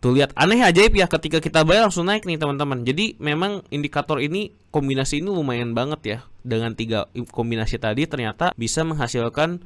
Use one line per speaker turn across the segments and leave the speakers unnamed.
Tuh lihat, aneh ajaib ya, ketika kita buy langsung naik nih teman-teman. Jadi memang indikator ini, kombinasi ini lumayan banget ya. Dengan 3 kombinasi tadi ternyata bisa menghasilkan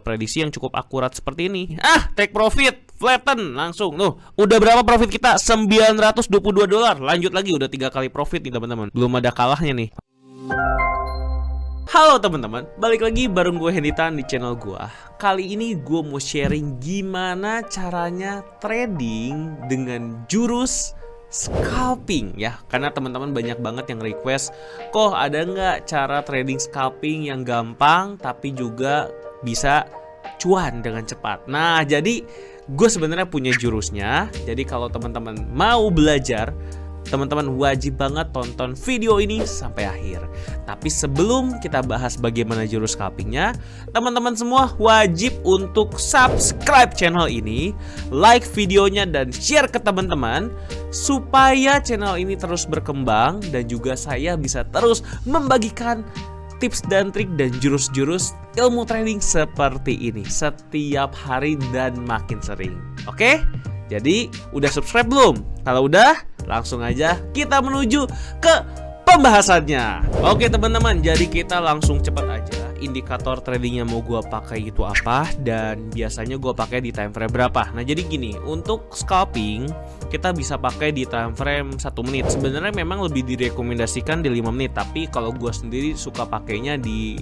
prediksi yang cukup akurat seperti ini. Take profit, flatten langsung. Udah berapa profit kita? $922. Lanjut lagi, udah 3 kali profit nih teman-teman. Belum ada kalahnya nih. Halo teman-teman, balik lagi bareng gue Henditan di channel gue. Kali ini gue mau sharing gimana caranya trading dengan jurus scalping ya. Karena teman-teman banyak banget yang request, kok ada nggak cara trading scalping yang gampang tapi juga bisa cuan dengan cepat. Nah, jadi gue sebenarnya punya jurusnya. Jadi kalau teman-teman mau belajar, teman-teman wajib banget tonton video ini sampai akhir. Tapi sebelum kita bahas bagaimana jurus scalpingnya, teman-teman semua wajib untuk subscribe channel ini, like videonya, dan share ke teman-teman supaya channel ini terus berkembang dan juga saya bisa terus membagikan tips dan trik dan jurus-jurus ilmu trading seperti ini setiap hari dan makin sering. Oke? Jadi udah subscribe belum? Kalau udah, langsung aja kita menuju ke pembahasannya. Oke teman-teman, jadi kita langsung cepat aja. Indikator trading yang mau gue pakai itu apa, dan biasanya gue pakai di time frame berapa. Nah jadi gini, untuk scalping kita bisa pakai di time frame 1 menit. Sebenarnya memang lebih direkomendasikan di 5 menit, tapi kalau gue sendiri suka pakainya di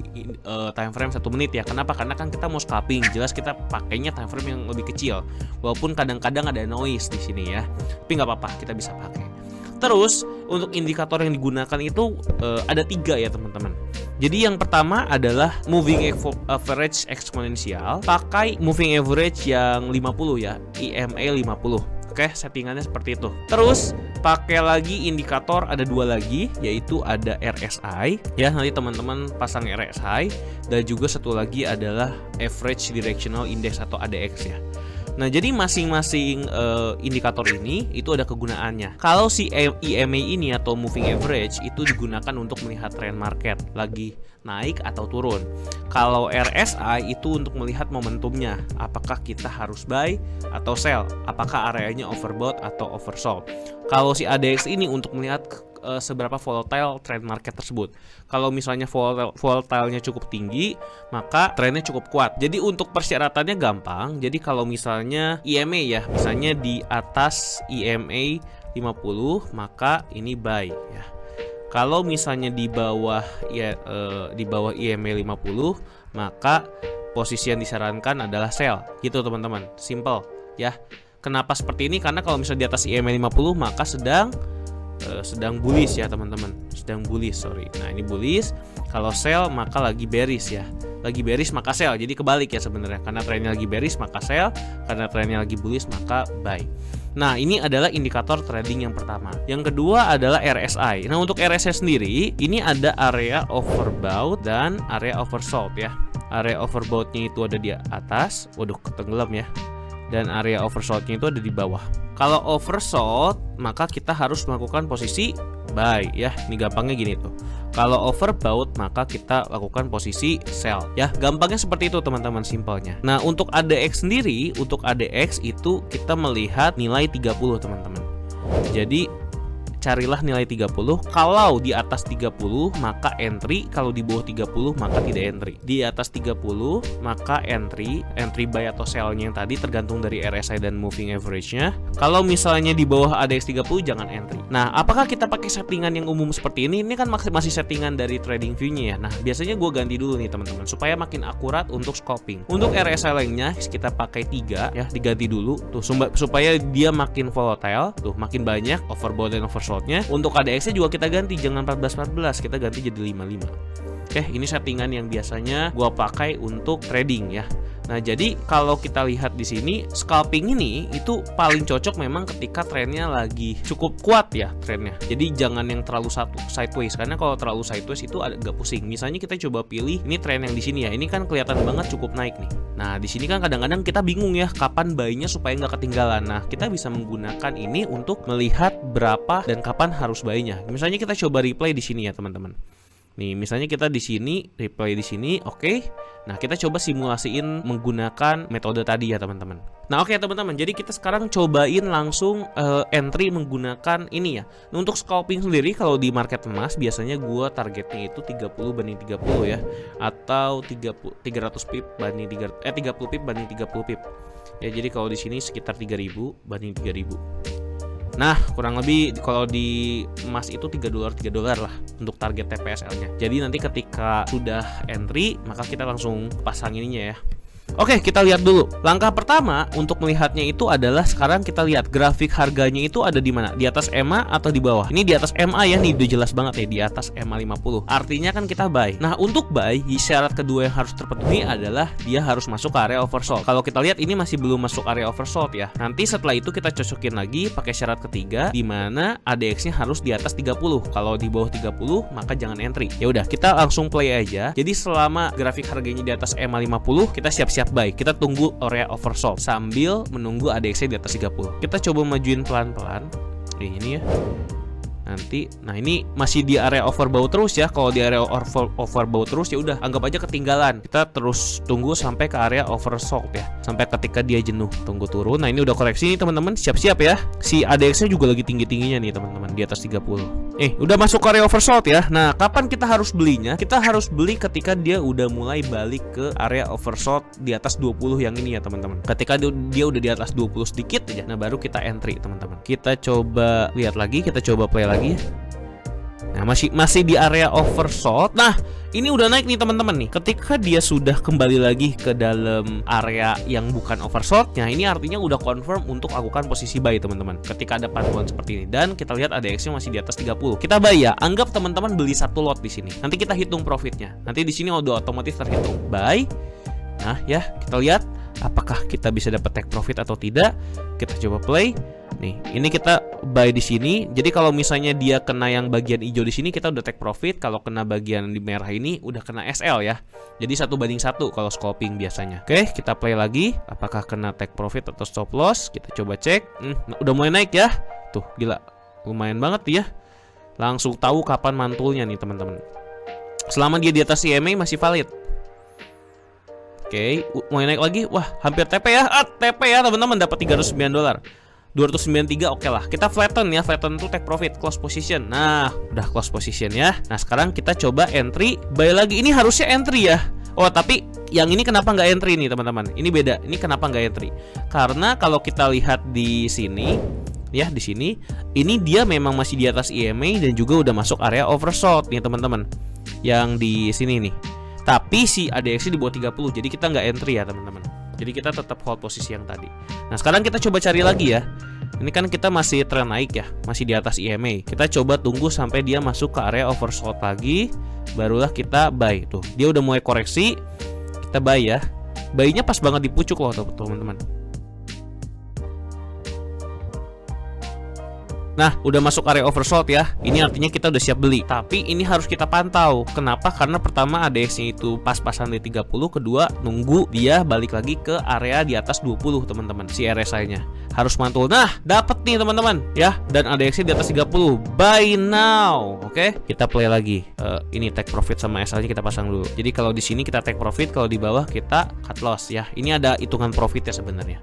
time frame 1 menit ya. Kenapa? Karena kan kita mau scalping, jelas kita pakainya time frame yang lebih kecil. Walaupun kadang-kadang ada noise di sini ya, tapi nggak apa-apa, kita bisa pakai. Terus untuk indikator yang digunakan itu ada 3 ya teman-teman. Jadi yang pertama adalah moving average eksponensial. Pakai moving average yang 50 ya, EMA 50. Oke, settingannya seperti itu. Terus pakai lagi indikator, ada 2 lagi, yaitu ada RSI ya. Nanti teman-teman pasang RSI, dan juga satu lagi adalah average directional index atau ADX ya. Nah jadi masing-masing indikator ini itu ada kegunaannya. Kalau si EMA ini atau moving average itu digunakan untuk melihat trend market lagi naik atau turun. Kalau RSI itu untuk melihat momentumnya, apakah kita harus buy atau sell, apakah areanya overbought atau oversold. Kalau si ADX ini untuk melihat seberapa volatile trend market tersebut. Kalau misalnya volatilenya cukup tinggi, maka trendnya cukup kuat. Jadi untuk persyaratannya gampang. Jadi kalau misalnya EMA ya, misalnya di atas EMA 50, maka ini buy ya. Kalau misalnya di bawah ya, di bawah EMA 50, maka posisi yang disarankan adalah sell. Gitu teman-teman, simple ya. Kenapa seperti ini? Karena kalau misalnya di atas EMA 50, maka sedang bullish ya teman-teman, sedang bullish, sorry. Nah ini bullish. Kalau sell maka lagi bearish ya, lagi bearish maka sell. Jadi kebalik ya sebenarnya, karena trennya lagi bearish maka sell, karena trennya lagi bullish maka buy. Nah ini adalah indikator trading yang pertama. Yang kedua adalah RSI. Nah untuk RSI sendiri ini ada area overbought dan area oversold ya. Area overboughtnya itu ada di atas, waduh ketenggelam ya, dan area oversoldnya itu ada di bawah. Kalau oversold maka kita harus melakukan posisi buy ya. Ini gampangnya gini tuh. Kalau overbought maka kita lakukan posisi sell ya. Gampangnya seperti itu teman-teman, simpelnya. Nah untuk ADX sendiri, untuk ADX itu kita melihat nilai 30 teman-teman. Jadi carilah nilai 30. Kalau di atas 30 maka entry, kalau di bawah 30 maka tidak entry. Di atas 30 maka entry buy atau sell-nya yang tadi tergantung dari RSI dan moving average-nya. Kalau misalnya di bawah ADX 30 jangan entry. Nah, apakah kita pakai settingan yang umum seperti ini? Ini kan masih settingan dari trading view-nya ya. Nah, biasanya gue ganti dulu nih teman-teman supaya makin akurat untuk scalping. Untuk RSI lainnya kita pakai 3 ya, diganti dulu tuh supaya dia makin volatile, tuh makin banyak overbought dan oversold. Untuk ADX-nya juga kita ganti, jangan 14-14, kita ganti jadi 55. Oke, ini settingan yang biasanya gua pakai untuk trading ya. Nah, jadi kalau kita lihat di sini, scalping ini itu paling cocok memang ketika trennya lagi cukup kuat ya trennya. Jadi jangan yang terlalu sideways, karena kalau terlalu sideways itu agak pusing. Misalnya kita coba pilih ini tren yang di sini ya. Ini kan kelihatan banget cukup naik nih. Nah, di sini kan kadang-kadang kita bingung ya kapan buy-nya supaya nggak ketinggalan. Nah, kita bisa menggunakan ini untuk melihat berapa dan kapan harus buy-nya. Misalnya kita coba replay di sini ya, teman-teman. Nih, misalnya kita di sini, replay di sini, oke. Nah, kita coba simulasiin menggunakan metode tadi ya, teman-teman. Nah, oke teman-teman. Jadi kita sekarang cobain langsung entry menggunakan ini ya. Nah, untuk scalping sendiri kalau di market emas biasanya gua targetnya itu 30 banding 30 ya, atau 300 pip banding 30 pip banding 30 pip. Ya, jadi kalau di sini sekitar 3000 banding 3000. Nah, kurang lebih kalau di emas itu $3 lah untuk target TPSL-nya. Jadi nanti ketika sudah entry, maka kita langsung pasang ininya ya. Oke, kita lihat dulu. Langkah pertama untuk melihatnya itu adalah sekarang kita lihat grafik harganya itu ada di mana? Di atas EMA atau di bawah? Ini di atas EMA ya, nih udah jelas banget ya, di atas EMA 50. Artinya kan kita buy. Nah, untuk buy, syarat kedua yang harus terpenuhi adalah dia harus masuk ke area oversold. Kalau kita lihat ini masih belum masuk area oversold ya. Nanti setelah itu kita cocokin lagi pakai syarat ketiga di mana ADX-nya harus di atas 30. Kalau di bawah 30 maka jangan entry. Ya udah, kita langsung play aja. Jadi selama grafik harganya di atas EMA 50, kita siap-siap buy. Kita tunggu area oversold sambil menunggu ADX-nya di atas 30. Kita coba majuin pelan-pelan. Ini ya. Nanti, nah ini masih di area overbought terus ya. Kalau di area overbought terus ya udah anggap aja ketinggalan. Kita terus tunggu sampai ke area oversold ya. Sampai ketika dia jenuh, tunggu turun. Nah, ini udah koreksi nih teman-teman, siap-siap ya. Si ADX-nya juga lagi tinggi-tingginya nih teman-teman, di atas 30. Udah masuk ke area oversold ya. Nah, kapan kita harus belinya? Kita harus beli ketika dia udah mulai balik ke area oversold di atas 20 yang ini ya teman-teman. Ketika dia udah di atas 20 sedikit aja, nah baru kita entry teman-teman. Kita coba lihat lagi, kita coba play lagi. Nah, masih di area oversold. Nah, ini udah naik nih teman-teman nih. Ketika dia sudah kembali lagi ke dalam area yang bukan oversold-nya, ini artinya udah confirm untuk lakukan posisi buy teman-teman. Ketika ada pantulan seperti ini dan kita lihat ADX-nya masih di atas 30. Kita buy ya. Anggap teman-teman beli satu lot di sini. Nanti kita hitung profitnya. Nanti di sini udah otomatis terhitung buy. Nah, ya, kita lihat apakah kita bisa dapat take profit atau tidak. Kita coba play. Nih, ini kita buy di sini. Jadi kalau misalnya dia kena yang bagian hijau di sini, kita udah take profit. Kalau kena bagian di merah ini, udah kena SL ya. Jadi 1:1 kalau scalping biasanya. Oke, kita play lagi. Apakah kena take profit atau stop loss? Kita coba cek. Nah, udah mulai naik ya. Tuh, gila, lumayan banget ya. Langsung tahu kapan mantulnya nih teman-teman. Selama dia di atas CMA masih valid. Oke, mulai naik lagi. Wah, hampir TP ya. TP ya teman-teman, dapat $309. 293 oke lah. Kita flatten ya. Flatten tuh take profit, close position. Nah, udah close position ya. Nah, sekarang kita coba entry, buy lagi. Ini harusnya entry ya. Oh, tapi yang ini kenapa nggak entry nih teman-teman? Ini beda. Ini kenapa nggak entry? Karena kalau kita lihat di sini ya, di sini ini dia memang masih di atas EMA dan juga udah masuk area oversold nih teman-teman. Yang di sini nih. Tapi si ADX di bawah 30. Jadi kita nggak entry ya teman-teman. Jadi kita tetap hold posisi yang tadi. Nah, sekarang kita coba cari lagi ya. Ini kan kita masih tren naik ya, masih di atas EMA. Kita coba tunggu sampai dia masuk ke area oversold lagi, barulah kita buy. Tuh, dia udah mulai koreksi. Kita buy ya. Buy-nya pas banget di pucuk loh teman-teman. Nah, udah masuk area oversold ya. Ini artinya kita udah siap beli. Tapi ini harus kita pantau. Kenapa? Karena pertama ADX-nya itu pas-pasan di 30, kedua nunggu dia balik lagi ke area di atas 20 teman-teman. Si RSI-nya harus mantul. Nah, dapat nih teman-teman ya. Dan ADX-nya di atas 30. Buy now. Oke, kita play lagi. Ini take profit sama SL-nya kita pasang dulu. Jadi kalau di sini kita take profit, kalau di bawah kita cut loss ya. Ini ada hitungan profitnya sebenarnya.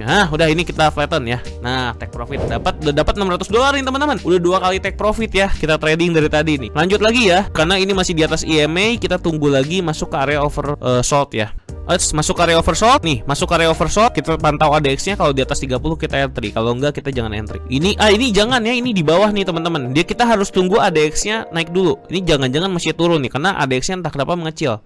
Nah, udah ini kita flatten ya. Nah, take profit udah dapat $600 nih teman-teman. Udah 2 kali take profit ya. Kita trading dari tadi nih. Lanjut lagi ya. Karena ini masih di atas EMA, kita tunggu lagi masuk ke area oversold ya. Masuk ke area oversold nih, masuk ke area oversold, kita pantau ADX-nya. Kalau di atas 30 kita entry, kalau enggak kita jangan entry. Ini jangan ya, ini di bawah nih teman-teman. Kita harus tunggu ADX-nya naik dulu. Ini jangan-jangan masih turun nih karena ADX-nya entah kenapa mengecil.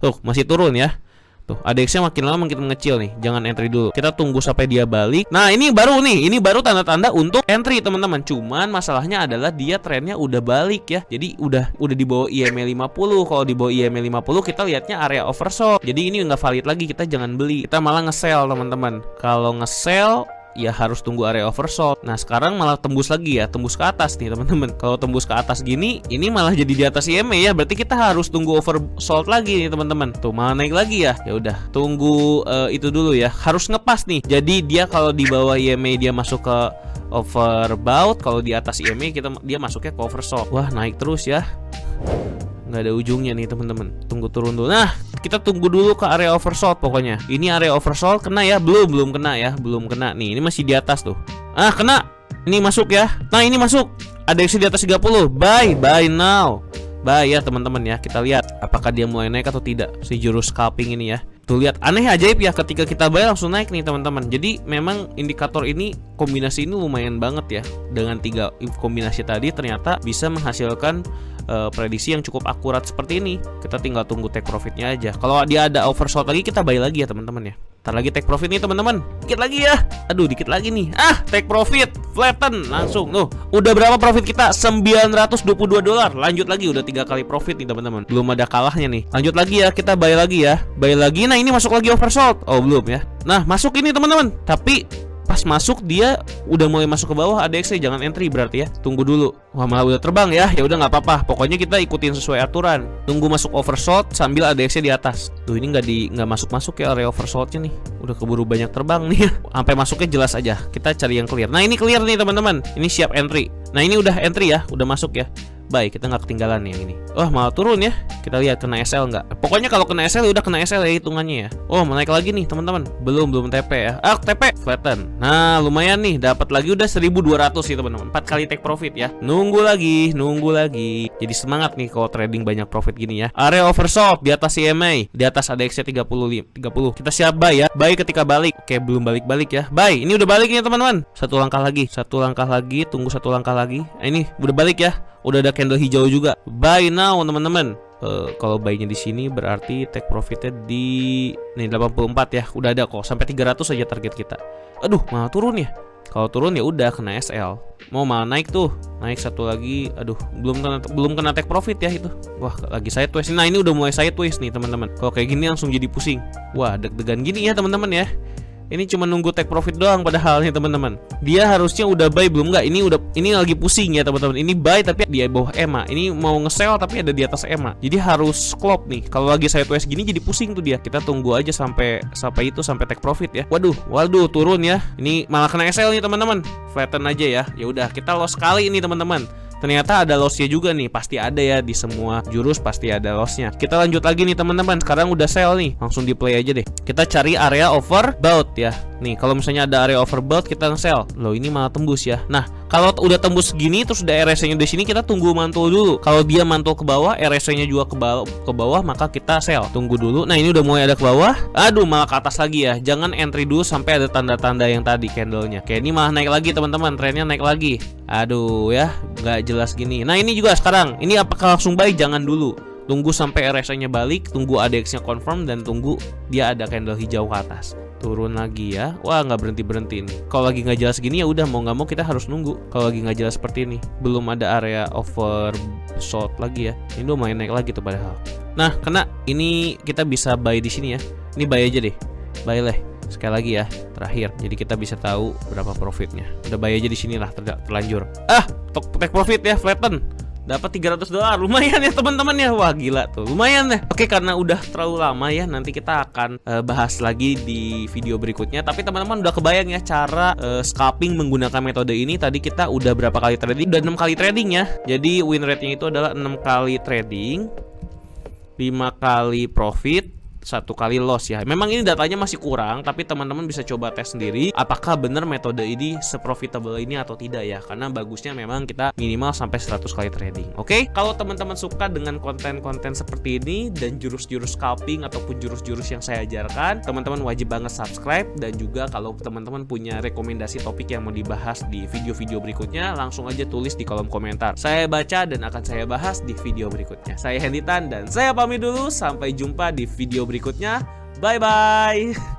Tuh, masih turun ya. Tuh, ADX-nya makin lama makin mengecil nih. Jangan entry dulu. Kita tunggu sampai dia balik. Nah, ini baru nih. Ini baru tanda-tanda untuk entry, teman-teman. Cuman masalahnya adalah dia trennya udah balik ya. Jadi udah di bawah EMA 50. Kalau di bawah EMA 50 kita lihatnya area oversold. Jadi ini nggak valid lagi. Kita jangan beli. Kita malah nge-sell, teman-teman. Kalau nge-sell ya harus tunggu area oversold. Nah sekarang malah tembus lagi ya, tembus ke atas nih teman-teman. Kalau tembus ke atas gini, ini malah jadi di atas EMA ya, berarti kita harus tunggu oversold lagi nih teman-teman. Tuh malah naik lagi ya. Ya udah, tunggu itu dulu ya. Harus ngepas nih. Jadi dia kalau di bawah EMA dia masuk ke overbought, kalau di atas EMA dia masuknya ke oversold. Wah naik terus ya, nggak ada ujungnya nih teman-teman. Tunggu turun dulu. Nah kita tunggu dulu ke area oversold pokoknya. Ini area oversold kena ya? Belum kena ya, belum kena nih. Ini masih di atas tuh. Ah kena. Ini masuk ya. Nah ini masuk. Ada yang di atas 30. Buy now. Buy ya teman-teman ya. Kita lihat apakah dia mulai naik atau tidak si jurus scalping ini ya. Tuh lihat, aneh ajaib ya, ketika kita buy langsung naik nih teman-teman. Jadi memang indikator ini, kombinasi ini lumayan banget ya. Dengan 3 kombinasi tadi ternyata bisa menghasilkan prediksi yang cukup akurat seperti ini. Kita tinggal tunggu take profitnya aja. Kalau dia ada oversold lagi kita buy lagi ya teman-teman ya. Ntar lagi take profit nih teman-teman. Dikit lagi ya. Aduh dikit lagi nih. Ah take profit, flatten langsung. Tuh udah berapa profit kita? $922. Lanjut lagi, udah 3 kali profit nih teman-teman. Belum ada kalahnya nih. Lanjut lagi ya, kita buy lagi ya. Buy lagi. Nah ini masuk lagi oversold. Oh belum ya. Nah masuk ini teman-teman. Tapi pas masuk dia udah mulai masuk ke bawah ADX, jangan entry berarti ya. Tunggu dulu. Wah malah udah terbang ya. Ya udah nggak apa-apa. Pokoknya kita ikutin sesuai aturan. Tunggu masuk oversold sambil ADX-nya di atas. Tuh ini nggak masuk ya area oversoldnya nih. Udah keburu banyak terbang nih. Sampai masuknya jelas aja. Kita cari yang clear. Nah ini clear nih teman-teman. Ini siap entry. Nah ini udah entry ya. Udah masuk ya. Baik, kita nggak ketinggalan nih yang ini. Wah malah turun ya. Kita lihat kena SL nggak. Pokoknya kalau kena SL udah kena SL ya hitungannya ya. Oh mau naik lagi nih teman-teman. Belum TP ya. Ah TP flatten. Nah lumayan nih, dapat lagi udah 1.200 sih teman-teman. 4 kali take profit ya. Nunggu lagi. Jadi semangat nih kalau trading banyak profit gini ya. Area oversold di atas CMA, di atas ADX-nya 30. Kita siap buy ya. Buy ketika balik. Oke belum balik ya. Buy. Ini udah balik nih teman-teman. Satu langkah lagi. Tunggu 1 langkah lagi. Nah, ini udah balik ya. Udah ada candle hijau juga. Buy now teman-teman. Kalau buy-nya di sini berarti take profitnya di nih 84 ya. Udah ada kok, sampai 300 aja target kita. Aduh malah turun ya. Kalau turun ya udah kena SL. Mau malah naik tuh. Naik satu lagi. Aduh belum kena take profit ya itu. Wah lagi sideways. Nah ini udah mulai sideways nih teman-teman. Kalau kayak gini langsung jadi pusing. Wah deg-degan gini ya teman-teman ya. Ini cuma nunggu take profit doang padahal nih teman-teman. Dia harusnya udah buy belum nggak? Ini lagi pusing ya teman-teman. Ini buy tapi di bawah EMA. Ini mau nge-sell tapi ada di atas EMA. Jadi harus klop nih. Kalau lagi sideways gini jadi pusing tuh dia. Kita tunggu aja sampai take profit ya. Waduh turun ya. Ini malah kena SL nih teman-teman. Flatten aja ya. Ya udah kita loss kali ini teman-teman. Ternyata ada lossnya juga nih. Pasti ada ya, di semua jurus pasti ada lossnya. Kita lanjut lagi nih teman-teman. Sekarang udah sell nih. Langsung di play aja deh. Kita cari area overbought ya. Nih kalau misalnya ada area overbought kita nge-sell. Loh ini malah tembus ya. Nah kalau udah tembus gini terus udah RSI-nya di sini, kita tunggu mantul dulu. Kalau dia mantul ke bawah, RSI-nya juga ke bawah, maka kita sell. Tunggu dulu. Nah ini udah mulai ada ke bawah. Aduh malah ke atas lagi ya. Jangan entry dulu sampai ada tanda-tanda yang tadi candlenya. Kayak ini malah naik lagi teman-teman. Trennya naik lagi. Aduh ya, nggak jelas gini. Nah ini juga sekarang. Ini apakah langsung buy? Jangan dulu. Tunggu sampai RSI-nya balik, tunggu ADX-nya confirm, dan tunggu dia ada candle hijau ke atas. Turun lagi ya. Wah nggak berhenti nih. Kalau lagi nggak jelas gini ya udah mau nggak mau kita harus nunggu. Kalau lagi nggak jelas seperti ini, belum ada area oversold lagi ya. Ini udah main naik lagi tuh padahal. Nah kena ini kita bisa buy di sini ya. Ini buy aja deh. Buy lah. Sekali lagi ya, terakhir. Jadi kita bisa tahu berapa profitnya. Udah buy aja di sini lah, terlanjur. Take profit ya, flatten. Dapat $300. Lumayan ya teman-teman ya. Wah gila tuh, lumayan ya. Oke, karena udah terlalu lama ya, nanti kita akan bahas lagi di video berikutnya. Tapi teman-teman udah kebayang ya cara scalping menggunakan metode ini. Tadi kita udah berapa kali trading? Udah 6 kali trading ya. Jadi win rate-nya itu adalah 6 kali trading, 5 kali profit, 1 kali loss ya. Memang ini datanya masih kurang, tapi teman-teman bisa coba tes sendiri apakah benar metode ini seprofitable ini atau tidak ya. Karena bagusnya memang kita minimal sampai 100 kali trading. Oke, kalau teman-teman suka dengan konten-konten seperti ini dan jurus-jurus scalping ataupun jurus-jurus yang saya ajarkan, teman-teman wajib banget subscribe. Dan juga kalau teman-teman punya rekomendasi topik yang mau dibahas di video-video berikutnya, langsung aja tulis di kolom komentar. Saya baca dan akan saya bahas di video berikutnya. Saya Hendy Tan dan saya pamit dulu, sampai jumpa di video berikutnya. Bye bye.